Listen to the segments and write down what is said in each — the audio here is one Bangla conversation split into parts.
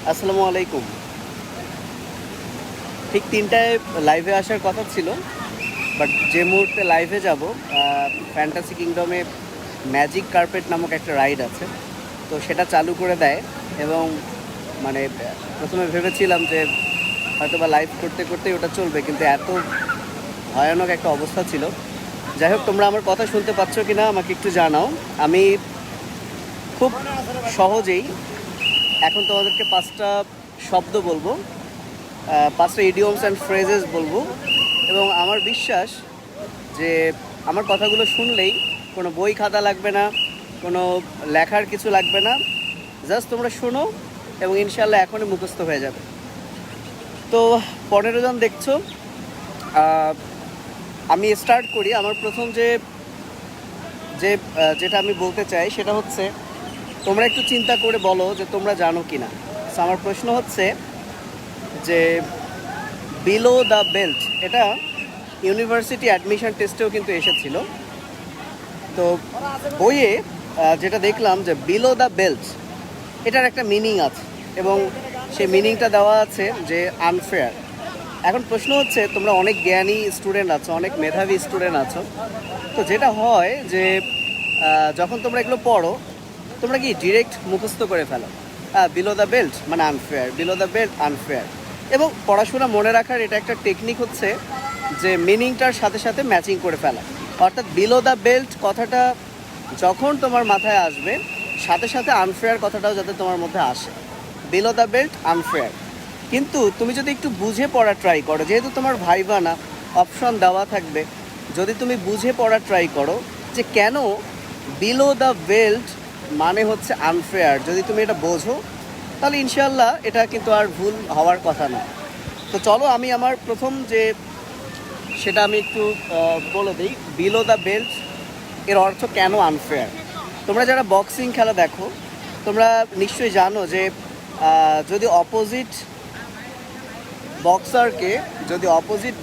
আসসালামু আলাইকুম। ঠিক 3টায় লাইভে আসার কথা ছিল, বাট যে মুহূর্তে লাইভে যাব, ফ্যান্টাসি কিংডমে ম্যাজিক কার্পেট নামক একটা রাইড আছে, তো সেটা চালু করে দেয়। এবং মানে প্রথমে ভেবেছিলাম যে হয়তো বা লাইভ করতে করতেই ওটা চলবে, কিন্তু এত ভয়ানক একটা অবস্থা ছিল। যাই হোক, তোমরা আমার কথা শুনতে পাচ্ছ কি না আমাকে একটু জানাও। আমি খুব সহজেই এখন তোমাদেরকে 5টা শব্দ বলবো, 5টা ইডিয়মস অ্যান্ড ফ্রেজেস বলবো, এবং আমার বিশ্বাস যে আমার কথাগুলো শুনলেই কোনো বই খাতা লাগবে না, কোনো লেখার কিছু লাগবে না, জাস্ট তোমরা শোনো এবং ইনশাল্লাহ এখনই মুখস্থ হয়ে যাবে। তো 15 জন দেখছো, আমি স্টার্ট করি। আমার প্রথম যে যে যেটা আমি বলতে চাই সেটা হচ্ছে, তোমরা একটু চিন্তা করে বলো যে তোমরা জানো কি না। আমার প্রশ্ন হচ্ছে যে বিলো দ্য বেল্ট, এটা ইউনিভার্সিটি অ্যাডমিশন টেস্টেও কিন্তু এসেছিল। তো বইয়ে যেটা দেখলাম যে বিলো দ্য বেল্ট এটার একটা মিনিং আছে, এবং সেই মিনিংটা দেওয়া আছে যে আনফেয়ার। এখন প্রশ্ন হচ্ছে, তোমরা অনেক জ্ঞানী স্টুডেন্ট আছো, অনেক মেধাবী স্টুডেন্ট আছো, তো যেটা হয় যে যখন তোমরা এগুলো পড়ো, তোমরা কি ডিরেক্ট মুখস্থ করে ফেলো বিলো দ্য বেল্ট মানে unfair, below the belt unfair. এবং পড়াশোনা মনে রাখার এটা একটা টেকনিক হচ্ছে যে মিনিংটার সাথে সাথে ম্যাচিং করে ফেলা। অর্থাৎ বিলো দ্য বেল্ট কথাটা যখন তোমার মাথায় আসবে, সাথে সাথে আনফেয়ার কথাটাও যাতে তোমার মধ্যে আসে। Below the belt unfair. কিন্তু তুমি যদি একটু বুঝে পড়া ট্রাই করো, যেহেতু তোমার ভাইবা না, অপশন দেওয়া থাকবে, যদি তুমি বুঝে পড়া ট্রাই করো যে কেন বিলো দ্য বেল্ট মানে হচ্ছে আনফেয়ার, যদি তুমি এটা বোঝো, তাহলে ইনশাল্লাহ এটা কিন্তু আর ভুল হওয়ার কথা না। তো চলো আমি আমার প্রথম যে সেটা আমি একটু বলে দিই। বিলো দ্য বেল্ট এর অর্থ কেন আনফেয়ার। তোমরা যারা বক্সিং খেলা দেখো, তোমরা নিশ্চয়ই জানো যে যদি অপোজিট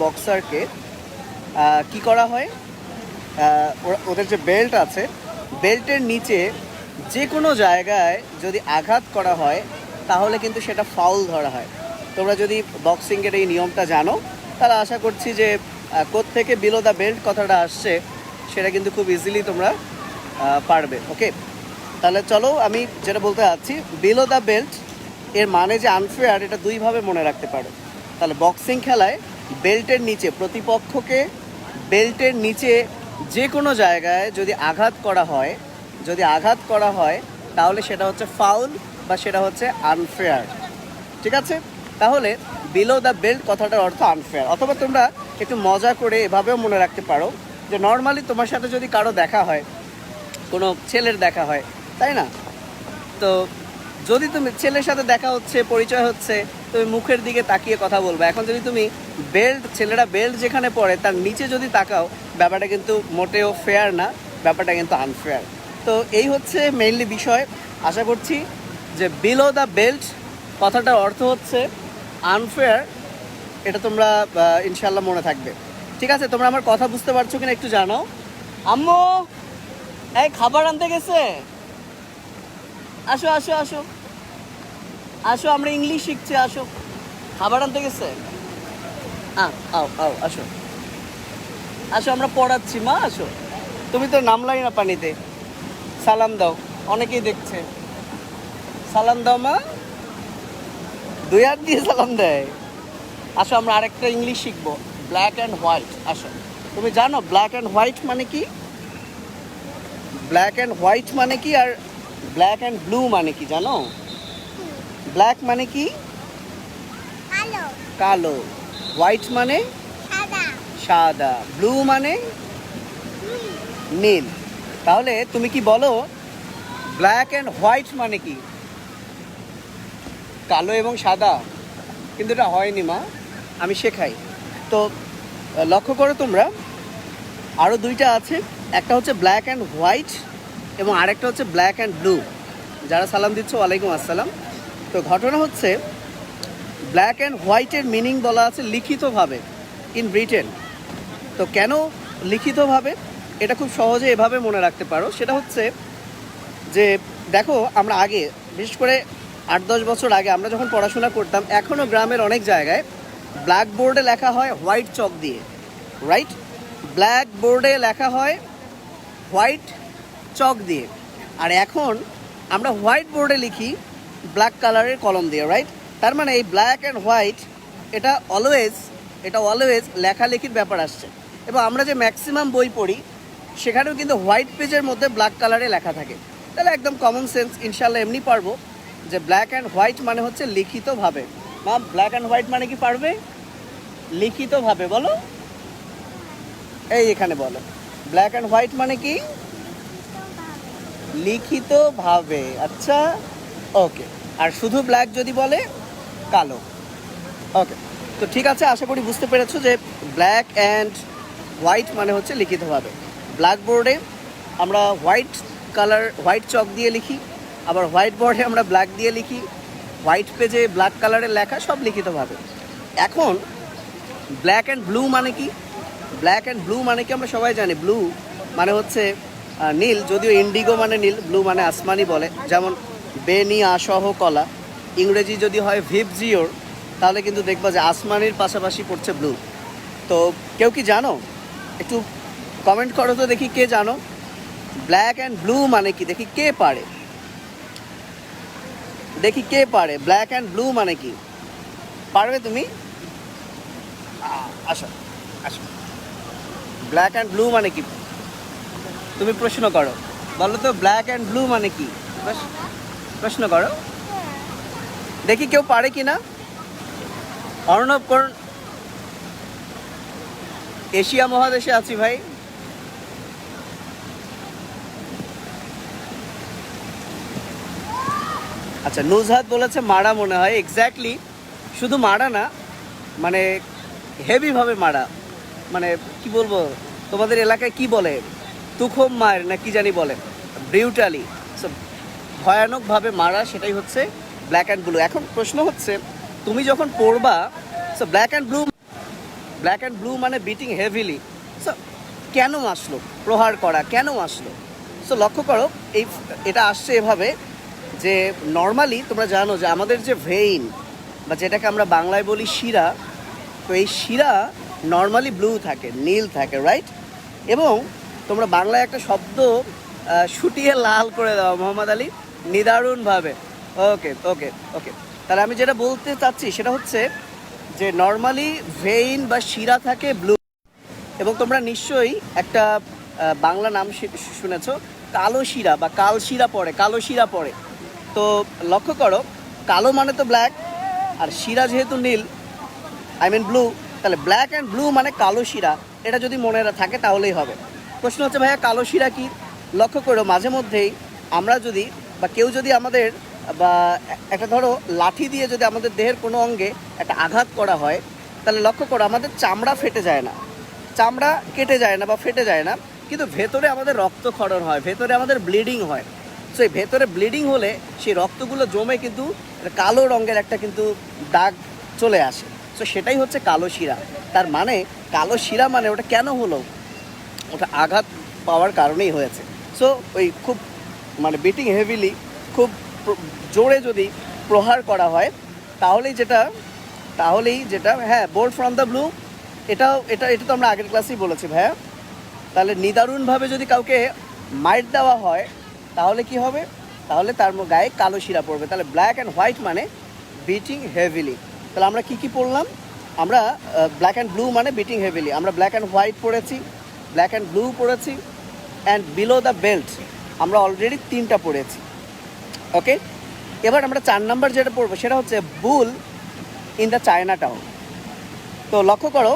বক্সারকে কি করা হয়, ওদের যে বেল্ট আছে, বেল্টের নিচে যে কোনো জায়গায় যদি আঘাত করা হয়, তাহলে কিন্তু সেটা ফাউল ধরা হয়। তোমরা যদি বক্সিংয়ের এই নিয়মটা জানো, তাহলে আশা করছি যে কোত্থেকে বিলো দ্য বেল্ট কথাটা আসছে সেটা কিন্তু খুব ইজিলি তোমরা পারবে। ওকে, তাহলে চলো আমি যেটা বলতে চাচ্ছি, বিলো দ্য বেল্ট এর মানে যে আনফেয়ার, এটা দুইভাবে মনে রাখতে পারো। তাহলে বক্সিং খেলায় বেল্টের নিচে, প্রতিপক্ষকে বেল্টের নিচে যে কোনো জায়গায় যদি আঘাত করা হয়, তাহলে সেটা হচ্ছে ফাউল বা সেটা হচ্ছে আনফেয়ার। ঠিক আছে, তাহলে বিলো দ্য বেল্ট কথাটার অর্থ আনফেয়ার। অথবা তোমরা একটু মজা করে এভাবেও মনে রাখতে পারো যে নর্মালি তোমার সাথে যদি কারো দেখা হয়, কোনো ছেলের দেখা হয়, তাই না? তো যদি তুমি ছেলের সাথে দেখা হচ্ছে, পরিচয় হচ্ছে, তুমি মুখের দিকে তাকিয়ে কথা বলবে। এখন যদি তুমি ছেলেরা বেল্ট যেখানে পরে তার নিচে যদি তাকাও, ব্যাপারটা কিন্তু মোটেও ফেয়ার না, ব্যাপারটা কিন্তু আনফেয়ার। তো এই হচ্ছে মেইনলি বিষয়। আশা করছি যে বিলো দ্য বেল্ট কথাটার অর্থ হচ্ছে আনফেয়ার, এটা তোমরা ইনশাল্লাহ মনে থাকবে। ঠিক আছে, তোমরা আমার কথা বুঝতে পারছো কিনা একটু জানাও। আম্মু, এই খাবার আনতে গেছে, আসো আসো আসো আসো, আমরা ইংলিশ শিখছি, আসো। খাবার আনতে গেছে, আও আও, আসো আসো, আমরা পড়াচ্ছি মা, আসো। তুমি তো নামলাই না পানিতে, সালাম দাও, অনেকেই দেখছে। সালাম দাও মা, 2 হাত দিয়ে সালাম দেয়। আসো, আমরা আরেকটা ইংলিশ শিখবো, ব্ল্যাক অ্যান্ড হোয়াইট। আসো, তুমি জানো ব্ল্যাক অ্যান্ড হোয়াইট মানে কি? আর ব্ল্যাক অ্যান্ড ব্লু মানে কি জানো? ব্ল্যাক মানে কি? কালো। হোয়াইট মানে সাদা। ব্লু মানে নীল। তাহলে তুমি কি বলো ব্ল্যাক অ্যান্ড হোয়াইট মানে কি? কালো এবং সাদা। কিন্তু এটা হয়নি মা, আমি শেখাই। তো লক্ষ্য করো তোমরা, আরও 2টা আছে। একটা হচ্ছে ব্ল্যাক অ্যান্ড হোয়াইট এবং আরেকটা হচ্ছে ব্ল্যাক অ্যান্ড ব্লু। যারা সালাম দিচ্ছ, ওয়ালাইকুম আসসালাম। তো ঘটনা হচ্ছে, ব্ল্যাক অ্যান্ড হোয়াইটের মিনিং বলা আছে লিখিতভাবে, ইন রিটেন। তো কেন লিখিতভাবে? এটা খুব সহজে এভাবে মনে রাখতে পারো। সেটা হচ্ছে যে দেখো, আমরা আগে বিশেষ করে 8-10 বছর আগে আমরা যখন পড়াশোনা করতাম, এখনও গ্রামের অনেক জায়গায় ব্ল্যাক বোর্ডে লেখা হয় হোয়াইট চক দিয়ে, রাইট? ব্ল্যাক বোর্ডে লেখা হয় হোয়াইট চক দিয়ে। আর এখন আমরা হোয়াইট বোর্ডে লিখি ব্ল্যাক কালারের কলম দিয়ে, রাইট? তার মানে এই ব্ল্যাক অ্যান্ড হোয়াইট এটা অলওয়েজ লেখালেখির ব্যাপার আসছে। এবং আমরা যে ম্যাক্সিমাম বই পড়ি সেখানেও কিন্তু হোয়াইট পেজের মধ্যে ব্ল্যাক কালারে লেখা থাকে। তাহলে একদম কমন সেন্স ইনশাল্লাহ এমনি পারবো যে ব্ল্যাক অ্যান্ড হোয়াইট মানে হচ্ছে লিখিতভাবে। মা, ব্ল্যাক অ্যান্ড হোয়াইট মানে কি পারবে? লিখিতভাবে বলো, এই এখানে বলো ব্ল্যাক অ্যান্ড হোয়াইট মানে কি? লিখিতভাবে। আচ্ছা, ওকে। আর শুধু ব্ল্যাক যদি বলে কালো। ওকে, তো ঠিক আছে, আশা করি বুঝতে পেরেছো যে ব্ল্যাক অ্যান্ড হোয়াইট মানে হচ্ছে লিখিতভাবে। ব্ল্যাক বোর্ডে আমরা হোয়াইট চক দিয়ে লিখি, আবার হোয়াইট বোর্ডে আমরা ব্ল্যাক দিয়ে লিখি, হোয়াইট পেজে ব্ল্যাক কালারের লেখা, সব লিখিতভাবে। এখন ব্ল্যাক অ্যান্ড ব্লু মানে কি? ব্ল্যাক অ্যান্ড ব্লু মানে কি আমরা সবাই জানি। ব্লু মানে হচ্ছে নীল, যদিও ইন্ডিগো মানে নীল, ব্লু মানে আসমানি বলে। যেমন বেনি আসহ কলা, ইংরেজি যদি হয় ভিভ জিওর, তাহলে কিন্তু দেখবা যে আসমানির পাশাপাশি পড়ছে ব্লু। তো কেউ কি জানো? একটু কমেন্ট করো তো দেখি, কে জানো ব্ল্যাক অ্যান্ড ব্লু মানে কি? দেখি কে পারে, দেখি কে পারে ব্ল্যাক অ্যান্ড ব্লু মানে কি? পারবে তুমি? আসো আসো, ব্ল্যাক অ্যান্ড ব্লু মানে কি তুমি প্রশ্ন করো, বলো তো ব্ল্যাক অ্যান্ড ব্লু মানে কি? প্রশ্ন করো দেখি কেউ পারে কি না। অর্ণব করুন, এশিয়া মহাদেশে আছি ভাই। আচ্ছা, নুজহাত বলেছে মারা, মনে হয় এক্স্যাক্টলি। শুধু মারা না, মানে হেভিভাবে মারা, মানে কি বলবো, তোমাদের এলাকায় কি বলে, তুখম মার না কি জানি বলে, ব্রিউটালি, সো ভয়ানকভাবে মারা, সেটাই হচ্ছে ব্ল্যাক অ্যান্ড ব্লু। এখন প্রশ্ন হচ্ছে, তুমি যখন পড়বা, সো ব্ল্যাক অ্যান্ড ব্লু মানে বিটিং হেভিলি। সো কেন আসলো প্রহার করা, কেন আসলো? সো লক্ষ্য করো, এটা আসছে এভাবে যে নর্মালি তোমরা জানো যে আমাদের যে ভেইন বা যেটাকে আমরা বাংলায় বলি শিরা, তো এই শিরা নর্মালি ব্লু থাকে, নীল থাকে, রাইট? এবং তোমরা বাংলায় একটা শব্দ শুটিয়ে লাল করে দাও মোহাম্মদ আলী, নিদারুণভাবে। ওকে ওকে ওকে, তাহলে আমি যেটা বলতে চাচ্ছি সেটা হচ্ছে যে নর্মালি ভেইন বা শিরা থাকে ব্লু। এবং তোমরা নিশ্চয়ই একটা বাংলা নাম শুনেছো, কালো শিরা বা কালো শিরা পড়ে। তো লক্ষ্য করো, কালো মানে তো ব্ল্যাক, আর শিরা যেহেতু নীল, আই মিন ব্লু, তাহলে ব্ল্যাক অ্যান্ড ব্লু মানে কালো শিরা। এটা যদি মনে থাকে তাহলেই হবে। প্রশ্ন হচ্ছে ভাইয়া কালো শিরা কি? লক্ষ্য করো, মাঝে মধ্যেই আমরা যদি বা কেউ যদি আমাদের বা একটা ধরো লাঠি দিয়ে যদি আমাদের দেহের কোনো অঙ্গে একটা আঘাত করা হয়, তাহলে লক্ষ্য করো আমাদের চামড়া ফেটে যায় না, চামড়া কেটে যায় না বা ফেটে যায় না, কিন্তু ভেতরে আমাদের রক্তক্ষরণ হয়, ভেতরে আমাদের ব্লিডিং হয়। সো এই ভেতরে ব্লিডিং হলে সেই রক্তগুলো জমে কিন্তু কালো রঙের একটা কিন্তু দাগ চলে আসে। সো সেটাই হচ্ছে কালো শিরা। তার মানে কালো শিরা মানে ওটা কেন হলো? ওটা আঘাত পাওয়ার কারণেই হয়েছে। সো ওই খুব মানে বিটিং হেভিলি, খুব জোরে যদি প্রহার করা হয়, তাহলেই যেটা হ্যাঁ, বোল্ড ফ্রম দ্য ব্লু, এটা তো আমরা আগের ক্লাসেই বলেছি ভাইয়া। তাহলে নিদারুণভাবে যদি কাউকে মাইট দেওয়া হয়, তাহলে কি হবে? তাহলে তার গায়ে কালো শিরা পড়বে। তাহলে ব্ল্যাক অ্যান্ড হোয়াইট মানে বিটিং হেভিলি। তাহলে আমরা কি পড়লাম? আমরা ব্ল্যাক অ্যান্ড ব্লু মানে বিটিং হেভিলি, আমরা ব্ল্যাক অ্যান্ড হোয়াইট পড়েছি, ব্ল্যাক অ্যান্ড ব্লু পড়েছি, অ্যান্ড বিলো দ্য বেল্ট আমরা অলরেডি 3টা পড়েছি। ওকে, এবার আমরা 4 নাম্বার যেটা পড়বো সেটা হচ্ছে bull in the China town. তো লক্ষ্য করো,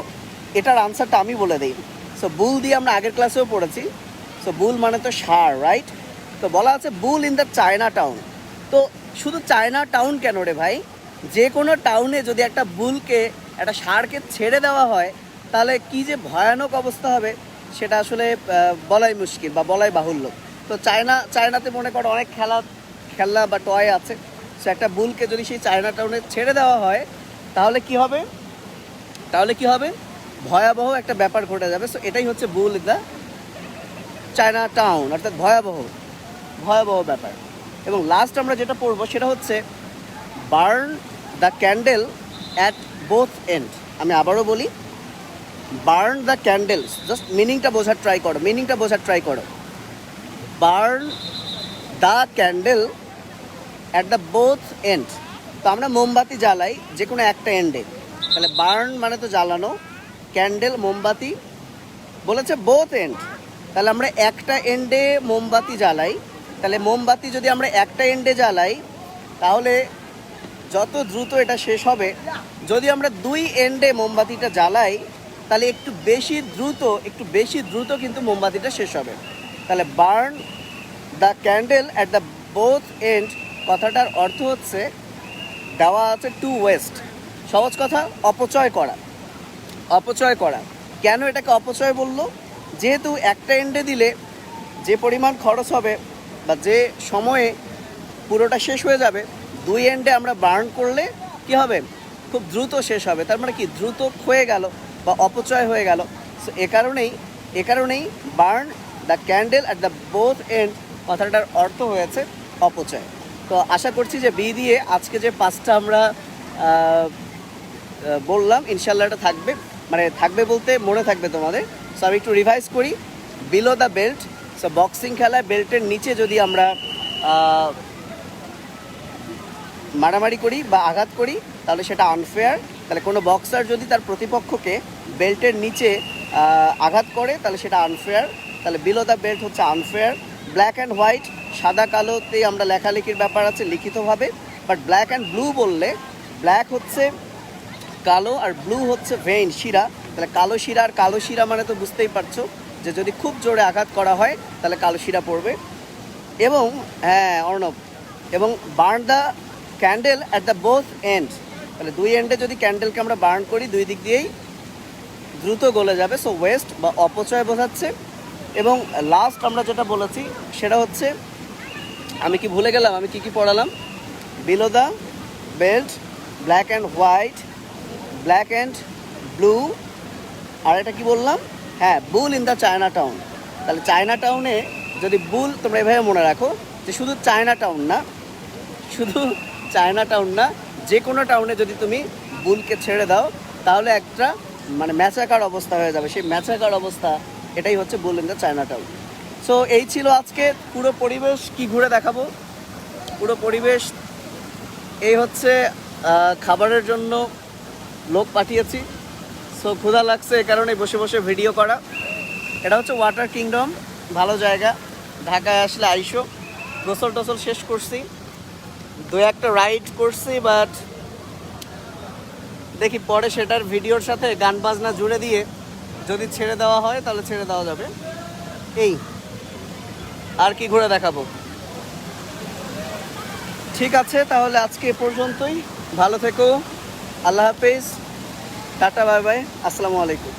এটার আনসারটা আমি বলে দিই। সো বুল দিয়ে আমরা আগের ক্লাসেও পড়েছি। সো বুল মানে তো ষাঁড়, রাইট? তো বলা আছে বুল ইন দ্য চায়না টাউন। তো শুধু চায়না টাউন কেন রে ভাই? যে কোনো টাউনে যদি একটা বুলকে, একটা ষাঁড়কে ছেড়ে দেওয়া হয়, তাহলে কি যে ভয়ানক অবস্থা হবে সেটা আসলে বলাই মুশকিল বা বলাই বাহুল্য। তো চায়নাতে মনে করো অনেক খেলনা বা টয় আছে। সে একটা বুলকে যদি সেই চায়না টাউনে ছেড়ে দেওয়া হয়, তাহলে কি হবে? ভয়াবহ একটা ব্যাপার ঘটে যাবে। সো এটাই হচ্ছে bull in the China town, অর্থাৎ ভয়াবহ ব্যাপার। এবং লাস্ট আমরা যেটা পড়বো সেটা হচ্ছে burn the candle at both end. আমি আবারও বলি, বার্ন দ্য ক্যান্ডেল, জাস্ট মিনিংটা বোঝার ট্রাই করো। Burn the candle at the both end. তো আমরা মোমবাতি জ্বালাই যে কোনো একটা এন্ডে, তাহলে বার্ন মানে তো জ্বালানো, ক্যান্ডেল মোমবাতি, বলেছে বোথ এন্ড, তাহলে আমরা একটা এন্ডে মোমবাতি জ্বালাই। তাহলে মোমবাতি যদি আমরা একটা এন্ডে জ্বালাই তাহলে যত দ্রুত এটা শেষ হবে। যদি আমরা দুই এন্ডে মোমবাতিটা জ্বালাই তাহলে একটু বেশি দ্রুত কিন্তু মোমবাতিটা শেষ হবে। তাহলে burn the candle at the both end কথাটার অর্থ হচ্ছে, দেওয়া আছে টু ওয়েস্ট, সহজ কথা অপচয় করা। কেন এটাকে অপচয় বললো? যেহেতু একটা এন্ডে দিলে যে পরিমাণ খরচ হবে বা যে সময়ে পুরোটা শেষ হয়ে যাবে, দুই এন্ডে আমরা বার্ন করলে কি হবে, খুব দ্রুত শেষ হবে। তার মানে কি, দ্রুত ক্ষয়ে গেল বা অপচয় হয়ে গেল। সো এ কারণেই burn the candle at the both end কথাটার অর্থ হয়েছে অপচয়। তো আশা করছি যে বি দিয়ে আজকে যে 5টা আমরা বললাম ইনশাল্লাহ এটা থাকবে বলতে মনে থাকবে তোমাদের। সো আমি একটু রিভাইজ করি। Below the belt, so boxing খেলায় বেল্টের নিচে যদি আমরা মারামারি করি বা আঘাত করি তাহলে সেটা আনফেয়ার। তাহলে কোনো বক্সার যদি তার প্রতিপক্ষকে বেল্টের নিচে আঘাত করে তাহলে সেটা আনফেয়ার। তাহলে বিলো দ্য বেল্ট হচ্ছে আনফেয়ার। ব্ল্যাক অ্যান্ড হোয়াইট, সাদা কালোতেই আমরা লেখালেখির ব্যাপার আছে লিখিতভাবে, বাট ব্ল্যাক অ্যান্ড ব্লু বললে, ব্ল্যাক হচ্ছে কালো আর ব্লু হচ্ছে ভেইন, শিরা। তাহলে কালো শিরা মানে তো বুঝতেই পারছো যে যদি খুব জোরে আঘাত করা হয় তাহলে কালো শিরা পড়বে। এবং অর্ণব, এবং burn the candle at the both end, তাহলে দুই এন্ডে যদি ক্যান্ডেলকে আমরা বার্ন করি দুই দিক দিয়েই দ্রুত গলে যাবে। সো ওয়েস্ট বা অপচয় বোঝাচ্ছে। এবং লাস্ট আমরা যেটা বলেছি সেটা হচ্ছে, আমি কি ভুলে গেলাম, আমি কি পড়ালাম? Below the belt, black and white, black and blue, আর এটা কি বললাম? Bull in the China town. তাহলে চায়না টাউনে যদি বুল, তোমরা এভাবে মনে রাখো যে শুধু চায়না টাউন না, যে কোনো টাউনে যদি তুমি বুলকে ছেড়ে দাও তাহলে একটা ম্যাচাকার অবস্থা হয়ে যাবে। সেই ম্যাচাকার অবস্থা, এটাই হচ্ছে bull in the China town. So এই ছিল আজকে পুরো পরিবেশ। কি ঘুরে দেখাবো? পুরো পরিবেশ এই হচ্ছে। খাবারের জন্য লোক পাঠিয়েছি, সো ক্ষুধা লাগছে, এ কারণে বসে বসে ভিডিও করা। এটা হচ্ছে ওয়াটার কিংডম, ভালো জায়গা। ঢাকায় আসলে আইসো। গোসল টোসল শেষ করছি, 2-1টা রাইড করছি, বাট দেখি পরে সেটার ভিডিওর সাথে গান বাজনা জুড়ে দিয়ে যদি ছেড়ে দেওয়া হয় তাহলে ছেড়ে দেওয়া যাবে। এই আর কি ঘুরে দেখাবো? ঠিক আছে, তাহলে আজকে এ পর্যন্তই। ভালো থেকো, আল্লাহ হাফেজ, টাটা, বাই বাই, আসসালামু আলাইকুম।